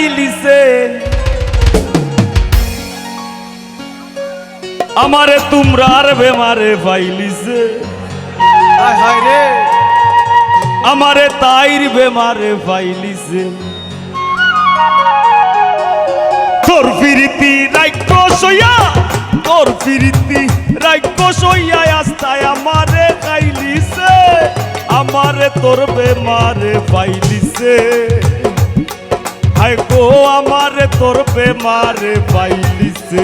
খাইলিছে আমারে তোমরার বেমারে পাইলিছে হায় হায় রে আমারে তাইর বেমারে পাইলিছে তোর ফিরিতি রাক্ষস হইয়া তোর ফিরিতি রাক্ষস হইয়া আস্তায় আমারে খাইলিছে আমারে তোর বেমারে পাইলিছে হায় গো আমারে তোর বেমারে পাইলিছে